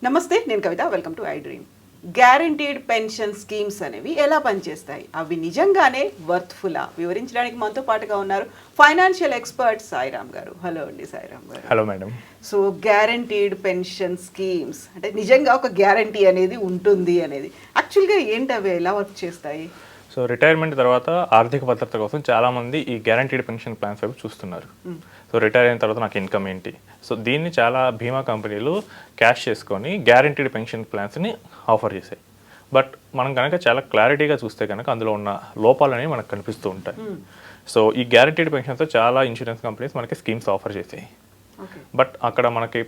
నమస్తే, నేను Kavitha. Welcome to iDream. Guaranteed pension schemes అనేవి ఎలా పనిచేస్తాయి, అవి నిజంగానే వర్త్ఫుల్లా వివరించడానికి మనతో పాటుగా ఉన్నారు ఫైనాన్షియల్ ఎక్స్పర్ట్ సాయిరామ్ గారు. హలో అండి సాయిరామ్ గారు. Hello madam. So guaranteed pension schemes అంటే నిజంగా ఒక గ్యారంటీ అనేది ఉంటుంది అనేది యాక్చువల్గా ఏంటి, అవి ఎలా వర్క్ చేస్తాయి? సో రిటైర్మెంట్ తర్వాత ఆర్థిక భద్రత కోసం చాలామంది ఈ గ్యారంటీడ్ పెన్షన్ ప్లాన్స్ వైపు చూస్తున్నారు. సో రిటైర్ అయిన తర్వాత నాకు ఇన్కమ్ ఏంటి, సో దీన్ని చాలా బీమా కంపెనీలు క్యాష్ చేసుకొని గ్యారంటీడ్ పెన్షన్ ప్లాన్స్ని ఆఫర్ చేశాయి. బట్ మనం కనుక చాలా క్లారిటీగా చూస్తే కనుక అందులో ఉన్న లోపాలు అనేవి మనకు కనిపిస్తూ ఉంటాయి. సో ఈ గ్యారంటీడ్ పెన్షన్తో చాలా ఇన్సూరెన్స్ కంపెనీస్ మనకి స్కీమ్స్ ఆఫర్ చేసాయి. బట్ అక్కడ మనకి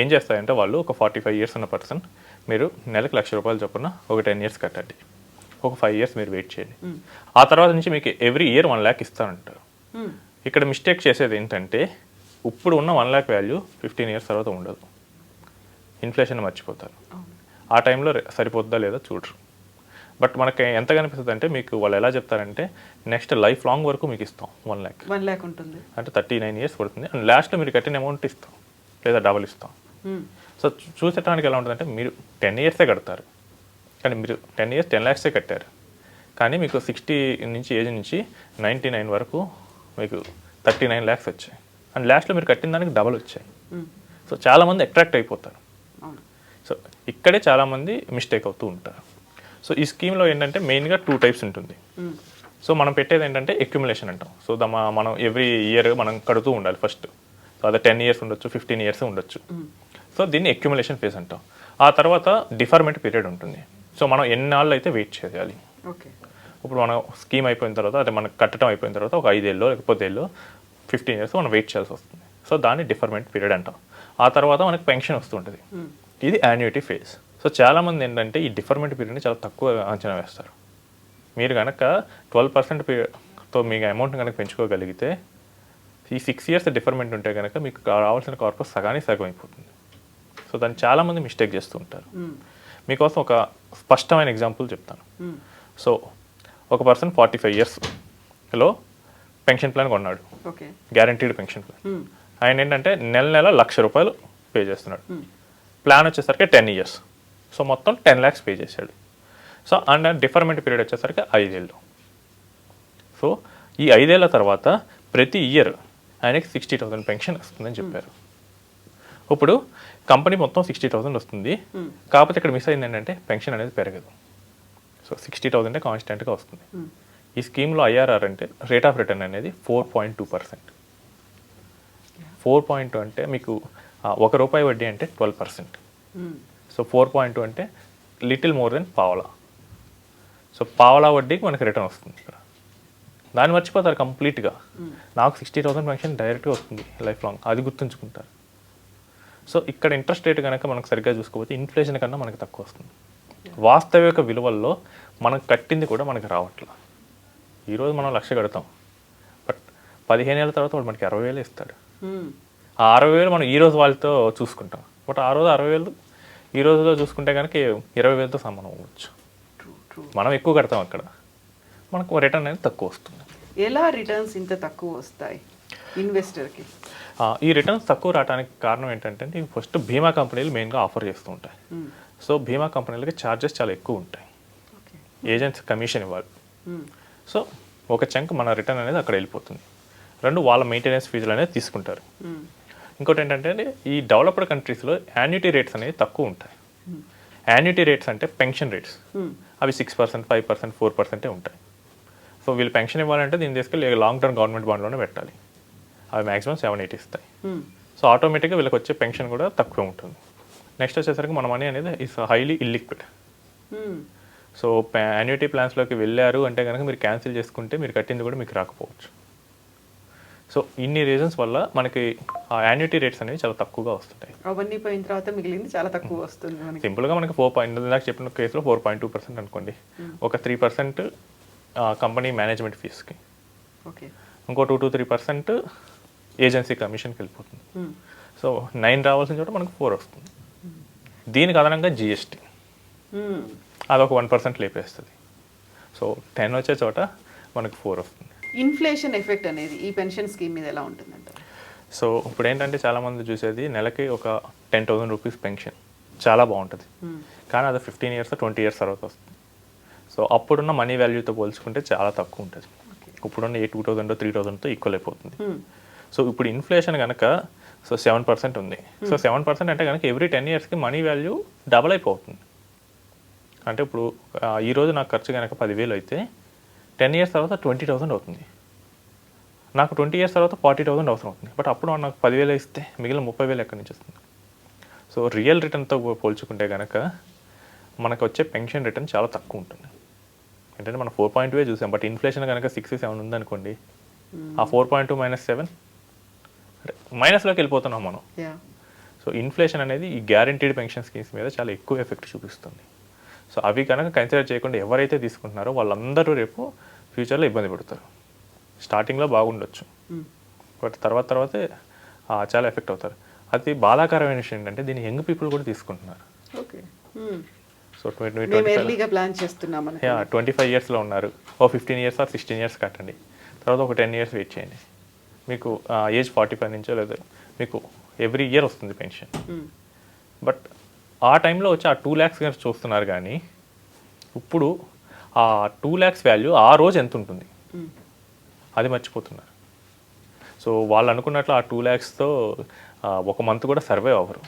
ఏం చేస్తాయంటే వాళ్ళు ఒక 45 years ఉన్న పర్సన్ మీరు నెలకు ₹1,00,000 చొప్పున ఒక 10 years కట్టండి, ఒక 5 years మీరు వెయిట్ చేయండి, ఆ తర్వాత నుంచి మీకు ఎవ్రీ ఇయర్ 1 lakh ఇస్తానంటారు. ఇక్కడ మిస్టేక్ చేసేది ఏంటంటే ఇప్పుడు ఉన్న 1 lakh వాల్యూ 15 years తర్వాత ఉండదు, ఇన్ఫ్లేషన్ మర్చిపోతారు. ఆ టైంలో సరిపోద్దా లేదా చూడరు. బట్ మనకి ఎంత కనిపిస్తుంది అంటే మీకు వాళ్ళు ఎలా చెప్తారంటే నెక్స్ట్ లైఫ్ లాంగ్ వరకు మీకు ఇస్తాం 1 lakh ఉంటుంది, అంటే 39 years పడుతుంది, అండ్ లాస్ట్లో మీరు కట్టిన అమౌంట్ ఇస్తాం లేదా డబుల్ ఇస్తాం. సో చూసేటానికి ఎలా ఉంటుందంటే మీరు 10 years కడతారు, కానీ మీరు 10 years 10 lakhs కట్టారు, కానీ మీకు 60 నుంచి ఏజ్ నుంచి 99 వరకు మీకు 39 lakhs వచ్చాయి, అండ్ లాస్ట్లో మీరు కట్టిన దానికి డబల్ వచ్చాయి. సో చాలామంది అట్రాక్ట్ అయిపోతారు. సో ఇక్కడే చాలామంది మిస్టేక్ అవుతూ ఉంటారు. సో ఈ స్కీమ్లో ఏంటంటే మెయిన్గా 2 types ఉంటుంది. సో మనం పెట్టేది ఏంటంటే అక్యుములేషన్ అంటాం. సో మనం ఎవ్రీ ఇయర్ మనం కడుతూ ఉండాలి ఫస్ట్. సో అదే 10 years ఉండొచ్చు, 15 years ఉండొచ్చు. సో దీన్ని అక్యుములేషన్ ఫేజ్ అంటాం. ఆ తర్వాత డిఫర్మెంట్ పీరియడ్ ఉంటుంది. సో మనం ఎన్నాళ్ళు అయితే వెయిట్ చేయాలి. ఇప్పుడు మనం స్కీమ్ అయిపోయిన తర్వాత అంటే మనకు కట్టడం అయిపోయిన తర్వాత ఒక 5 ఏళ్ళు లేకపోతే 15 years మనం వెయిట్ చేయాల్సి వస్తుంది. సో దాన్ని డిఫర్మెంట్ పీరియడ్ అంటాం. ఆ తర్వాత మనకు పెన్షన్ వస్తుంటుంది. ఇది యాన్యుటీ ఫేజ్. సో చాలామంది ఏంటంటే ఈ డిఫర్మెంట్ పీరియడ్ని చాలా తక్కువ అంచనా వేస్తారు. మీరు కనుక 12% పీరియడ్తో మీకు అమౌంట్ కనుక పెంచుకోగలిగితే ఈ 6 years డిఫర్మెంట్ ఉంటే కనుక మీకు రావాల్సిన కార్పస్ సగానికి సగం అయిపోతుంది. సో దాన్ని చాలామంది మిస్టేక్ చేస్తూ ఉంటారు. మీకోసం ఒక స్పష్టమైన ఎగ్జాంపుల్ చెప్తాను. సో ఒక పర్సన్ 45 yearsలో పెన్షన్ ప్లాన్ కొన్నాడు, గ్యారంటీడ్ పెన్షన్ ప్లాన్. ఆయన ఏంటంటే నెల ₹1,00,000 పే చేస్తున్నాడు. ప్లాన్ వచ్చేసరికి 10 years. సో మొత్తం 10 lakhs పే చేశాడు. సో అండ్ డిఫర్మెంట్ పీరియడ్ వచ్చేసరికి 5 ఏళ్ళు. సో ఈ 5 ఏళ్ళ తర్వాత ప్రతి ఇయర్ ఆయనకి 60,000 పెన్షన్ వస్తుందని చెప్పారు. ఇప్పుడు కంపెనీ మొత్తం 60,000 వస్తుంది, కాకపోతే ఇక్కడ మిస్ అయింది ఏంటంటే పెన్షన్ అనేది పెరగదు. సో 60,000 కాన్స్టెంట్గా వస్తుంది. ఈ స్కీమ్లో ఐఆర్ఆర్ అంటే రేట్ ఆఫ్ రిటర్న్ అనేది 4.2%. 4.2 అంటే మీకు ₹1 వడ్డీ అంటే 12%. సో 4.2 అంటే లిటిల్ మోర్ దెన్ పావలా. సో పావలా వడ్డీకి మనకి రిటర్న్ వస్తుంది. ఇక్కడ దాన్ని మర్చిపోతారు కంప్లీట్గా. నాకు 60,000 పెన్షన్ డైరెక్ట్గా వస్తుంది లైఫ్ లాంగ్, అది గుర్తుంచుకుంటారు. సో ఇక్కడ ఇంట్రెస్ట్ రేట్ కనుక మనకు సరిగ్గా చూసుకోకపోతే ఇన్ఫ్లేషన్ కన్నా మనకి తక్కువ వస్తుంది. వాస్తవిక విలువల్లో మనకు కట్టింది కూడా మనకి రావట్లా. ఈరోజు మనం 1,00,000 కడతాం, బట్ 15 ఏళ్ళ తర్వాత వాడు మనకి 60,000 ఇస్తాడు. ఆ 60,000 మనం ఈరోజు వాళ్ళతో చూసుకుంటాం, బట్ ఆ రోజు 60,000 ఈ రోజులో చూసుకుంటే కనుక 20,000తో సమానం అవ్వచ్చు. మనం ఎక్కువ కడతాం, అక్కడ మనకు రిటర్న్ అనేది తక్కువ వస్తుంది. ఎలా రిటర్న్స్ ఇంత తక్కువ వస్తాయి ఇన్వెస్టర్కి? ఈ రిటర్న్స్ తక్కువ రావడానికి కారణం ఏంటంటే ఫస్ట్ బీమా కంపెనీలు మెయిన్గా ఆఫర్ చేస్తూ ఉంటాయి. సో బీమా కంపెనీలకి ఛార్జెస్ చాలా ఎక్కువ ఉంటాయి, ఏజెంట్స్ కమిషన్ ఇవ్వాలి. సో ఒక చంక్ మన రిటర్న్ అనేది అక్కడ వెళ్ళిపోతుంది. 2 వాళ్ళ మెయింటెనెన్స్ ఫీజులు అనేది తీసుకుంటారు. ఇంకోటి ఏంటంటే ఈ డెవలప్డ్ కంట్రీస్లో యాన్యుటీ రేట్స్ అనేవి తక్కువ ఉంటాయి. యాన్యుటీ రేట్స్ అంటే పెన్షన్ రేట్స్, అవి 6%, 5%, 4% ఉంటాయి. సో వీళ్ళు పెన్షన్ ఇవ్వాలంటే దీన్ని తీసుకెళ్ళి లాంగ్ టర్మ్ గవర్నమెంట్ బాండ్లోనే పెట్టాలి. అవి మ్యాక్సిమం 7-8 ఇస్తాయి. సో ఆటోమేటిక్గా వీళ్ళకి వచ్చే పెన్షన్ కూడా తక్కువ ఉంటుంది. నెక్స్ట్ వచ్చేసరికి మన మనీ అనేది is highly illiquid. So annuity ప్లాన్స్లోకి వెళ్ళారు అంటే కనుక మీరు క్యాన్సిల్ చేసుకుంటే మీరు కట్టింది కూడా మీకు రాకపోవచ్చు. సో ఇన్ని రీజన్స్ వల్ల మనకి ఆ యాన్యుటీ రేట్స్ అనేవి చాలా తక్కువగా వస్తుంటాయి. అవన్నీ పోయిన తర్వాత మిగిలింది చాలా తక్కువ వస్తుంది. సింపుల్గా మనకి 4.2 చెప్పిన కేసులో 4.2% అనుకోండి, ఒక 3% కంపెనీ మేనేజ్మెంట్ ఫీజ్కి, ఇంకో 2-3% ఏజెన్సీ కమిషన్కి వెళ్ళిపోతుంది. సో 9 రావాల్సిన చోట మనకు 4 వస్తుంది. దీనికి అదనంగా జిఎస్టీ అదొక 1% లేపేస్తుంది. సో 10 వచ్చే చోట మనకు 4 వస్తుంది. ఇన్ఫ్లేషన్ ఎఫెక్ట్ అనేది ఈ పెన్షన్ స్కీమ్ మీద ఎలా ఉంటుందంట? సో ఇప్పుడు ఏంటంటే చాలామంది చూసేది నెలకి ఒక ₹10,000 పెన్షన్, చాలా బాగుంటుంది. కానీ అది 15 ఇయర్స్ 20 ఇయర్స్ తర్వాత వస్తుంది. సో అప్పుడున్న మనీ వాల్యూతో పోల్చుకుంటే చాలా తక్కువ ఉంటుంది. ఇప్పుడున్న 2000 3000తో ఈక్వల్ అయిపోతుంది. సో ఇప్పుడు ఇన్ఫ్లేషన్ కనుక సో 7% ఉంది. సో 7% అంటే కనుక ఎవ్రీ 10 ఇయర్స్కి మనీ వాల్యూ డబల్ అయిపోతుంది. అంటే ఇప్పుడు ఈరోజు నాకు ఖర్చు కనుక 10,000 అయితే 10 ఇయర్స్ తర్వాత 20,000 అవుతుంది. నాకు 20 ఇయర్స్ తర్వాత 40,000 అవసరం అవుతుంది. బట్ అప్పుడు నాకు 10,000 ఇస్తే మిగిలిన 30,000 ఎక్కడి నుంచి వస్తుంది? సో రియల్ రిటర్న్తో పోల్చుకుంటే కనుక మనకు వచ్చే పెన్షన్ రిటర్న్ చాలా తక్కువ ఉంటుంది. ఏంటంటే మనం 4.2 చూసాం, బట్ ఇన్ఫ్లేషన్ కనుక 6-7 ఉందనుకోండి, ఆ 4.2 - 7 అంటే మైనస్లోకి వెళ్ళిపోతున్నాం మనం. సో ఇన్ఫ్లేషన్ అనేది ఈ గ్యారంటీడ్ పెన్షన్ స్కీమ్స్ మీద చాలా ఎక్కువ ఎఫెక్ట్ చూపిస్తుంది. సో అవి కనుక కన్సిడర్ చేయకుండా ఎవరైతే తీసుకుంటున్నారో వాళ్ళందరూ రేపు ఫ్యూచర్లో ఇబ్బంది పడతారు. స్టార్టింగ్లో బాగుండొచ్చు, బట్ తర్వాతే చాలా ఎఫెక్ట్ అవుతారు. అది బాధాకరమైన విషయం ఏంటంటే దీన్ని యంగ్ పీపుల్ కూడా తీసుకుంటున్నారు. సో 25 ఇయర్స్లో ఉన్నారు, ఓ 15 ఇయర్స్ ఆర్ 16 ఇయర్స్ కట్టండి, తర్వాత ఒక 10 ఇయర్స్ వెయిట్ చేయండి, మీకు ఏజ్ 45 నుంచో లేదా మీకు ఎవ్రీ ఇయర్ వస్తుంది పెన్షన్. బట్ ఆ టైంలో వచ్చి ఆ 2 lakhs గారు చూస్తున్నారు, కానీ ఇప్పుడు ఆ 2 lakhs వాల్యూ ఆ రోజు ఎంత ఉంటుంది అది మర్చిపోతున్నారు. సో వాళ్ళు అనుకున్నట్లు ఆ 2 lakhsతో ఒక మంత్ కూడా సర్వైవ్ అవ్వరు.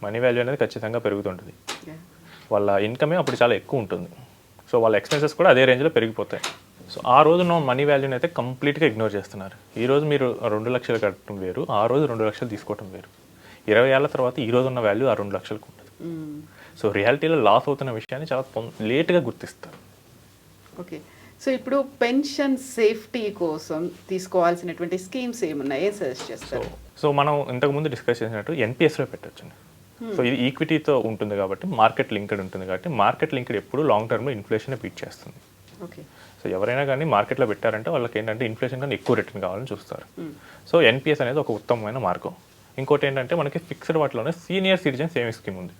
మనీ వాల్యూ అనేది ఖచ్చితంగా పెరుగుతుంటుంది. వాళ్ళ ఇన్కమే అప్పుడు చాలా ఎక్కువ ఉంటుంది. సో వాళ్ళ ఎక్స్పెన్సెస్ కూడా అదే రేంజ్లో పెరిగిపోతాయి. సో ఆ రోజున మనీ వాల్యూని అయితే కంప్లీట్గా ఇగ్నోర్ చేస్తున్నారు. ఈరోజు మీరు 2 లక్షలు కట్టడం వేరు, ఆ రోజు 2 లక్షలు తీసుకోవడం వేరు. 20 ఏళ్ల తర్వాత ఈ రోజు ఉన్న వాల్యూ ఆ 2 లక్షలకు ఉంటుంది. సో రియాలిటీలో లాస్ అవుతున్న విషయాన్ని చాలా లేట్గా గుర్తిస్తారు. ఓకే, సో ఇప్పుడు పెన్షన్ సేఫ్టీ కోసం తీసుకోవాల్సినటువంటి స్కీమ్స్ ఏమున్నాయి, ఏం సజెస్ట్ చేస్తారు? సో మనం ఇంతకుముందు డిస్కస్ చేసినట్టు ఎన్పిఎస్లో పెట్టొచ్చండి. సో ఇది ఈక్విటీతో ఉంటుంది కాబట్టి మార్కెట్ లింక్డ్ ఉంటుంది కాబట్టి మార్కెట్ లింక్డ్ ఎప్పుడు లాంగ్ టర్మ్లో ఇన్ఫ్లేషన్ బీట్ చేస్తుంది. ఓకే, సో ఎవరైనా కానీ మార్కెట్లో పెట్టారంటే వాళ్ళకి ఏంటంటే ఇన్ఫ్లేషన్ కన్నా ఎక్కువ రిటర్న్ కావాలని చూస్తారు. సో ఎన్పిఎస్ అనేది ఒక ఉత్తమమైన మార్గం. ఇంకోటి ఏంటంటే మనకి ఫిక్స్డ్ వాటిలోనే సీనియర్ సిటిజన్ సేవింగ్ స్కీమ్ ఉంది.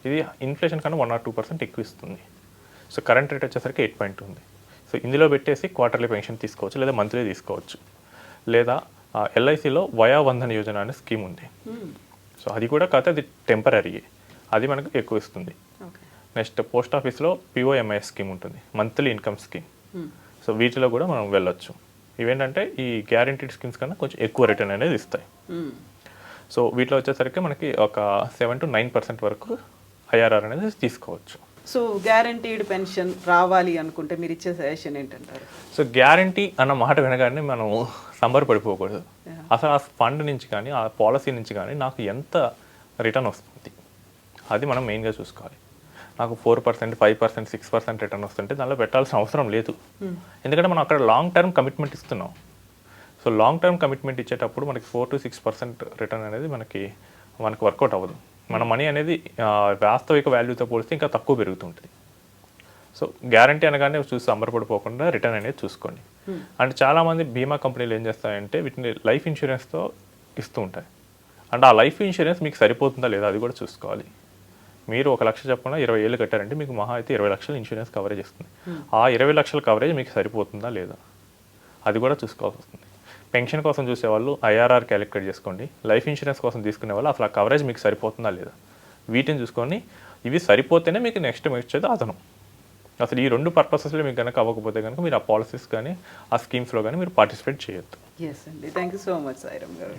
ఇది ఇన్ఫ్లేషన్ కన్నా 1 or 2% ఎక్కువ ఇస్తుంది. సో కరెంట్ రేట్ వచ్చేసరికి 8.2 ఉంది. సో ఇందులో పెట్టేసి క్వార్టర్లీ పెన్షన్ తీసుకోవచ్చు, లేదా మంత్లీ తీసుకోవచ్చు, లేదా ఎల్ఐసిలో వయావంధన్ యోజన అనే స్కీమ్ ఉంది. సో అది కూడా కాకపోతే అది టెంపరీ, అది మనకు ఎక్కువ ఇస్తుంది. నెక్స్ట్ పోస్ట్ ఆఫీస్లో పిఓఎంఐఎస్ స్కీమ్ ఉంటుంది, మంత్లీ ఇన్కమ్ స్కీమ్. సో వీటిలో కూడా మనం వెళ్ళొచ్చు. ఇవేంటంటే ఈ గ్యారంటీడ్ స్కీమ్స్ కన్నా కొంచెం ఎక్కువ రిటర్న్ అనేది ఇస్తాయి. సో వీటిలో వచ్చేసరికి మనకి ఒక 7 to 9% వరకు ఐఆర్ఆర్ అనేది తీసుకోవచ్చు. సో గ్యారంటీడ్ పెన్షన్ రావాలి అనుకుంటే మీరు ఇచ్చే సజెషన్ ఏంటంటారు? సో గ్యారంటీ అన్న మాట వినగానే మనం సంబరపడిపోకూడదు. అసలు ఆ ఫండ్ నుంచి కానీ ఆ పాలసీ నుంచి కానీ నాకు ఎంత రిటర్న్ వస్తుంది అది మనం మెయిన్గా చూసుకోవాలి. నాకు 4%, 5%, 6% రిటర్న్ వస్తుంటే దానిలో పెట్టాల్సిన అవసరం లేదు. ఎందుకంటే మనం అక్కడ లాంగ్ టర్మ్ కమిట్మెంట్ ఇస్తున్నాం. సో లాంగ్ టర్మ్ కమిట్మెంట్ ఇచ్చేటప్పుడు మనకి 4 to 6% రిటర్న్ అనేది మనకి వర్కౌట్ అవ్వదు. మన మనీ అనేది వాస్తవిక వాల్యూతో పోలిస్తే ఇంకా తక్కువ పెరుగుతుంటుంది. సో గ్యారంటీ అనగానే చూసి సంబరపడిపోకుండా రిటర్న్ అనేది చూసుకోండి. అంటే చాలామంది బీమా కంపెనీలు ఏం చేస్తాయంటే వీటిని లైఫ్ ఇన్సూరెన్స్తో ఇస్తూ ఉంటాయి. అంటే ఆ లైఫ్ ఇన్సూరెన్స్ మీకు సరిపోతుందా లేదా అది కూడా చూసుకోవాలి. మీరు 1 లక్ష చెప్పకుండా 20 ఏళ్ళు కట్టారంటే మీకు మహా అయితే 20 లక్షలు ఇన్సూరెన్స్ కవరేజ్ ఇస్తుంది. ఆ 20 లక్షల కవరేజ్ మీకు సరిపోతుందా లేదా అది కూడా చూసుకోవాల్సి వస్తుంది. పెన్షన్ కోసం చూసేవాళ్ళు ఐఆర్ఆర్ క్యాలిక్యులేట్ చేసుకోండి. లైఫ్ ఇన్సూరెన్స్ కోసం తీసుకునే వాళ్ళు అసలు ఆ కవరేజ్ మీకు సరిపోతుందా లేదా వీటిని చూసుకొని ఇవి సరిపోతేనే మీకు నెక్స్ట్ వచ్చేది అదనం. అసలు ఈ 2 పర్పసెస్లో మీకు కనుక అవ్వకపోతే కనుక మీరు ఆ పాలసీస్ కానీ ఆ స్కీమ్స్లో కానీ మీరు పార్టిసిపేట్ చేయొద్దు. ఎస్ అండి, thank you so much Sairam గారు.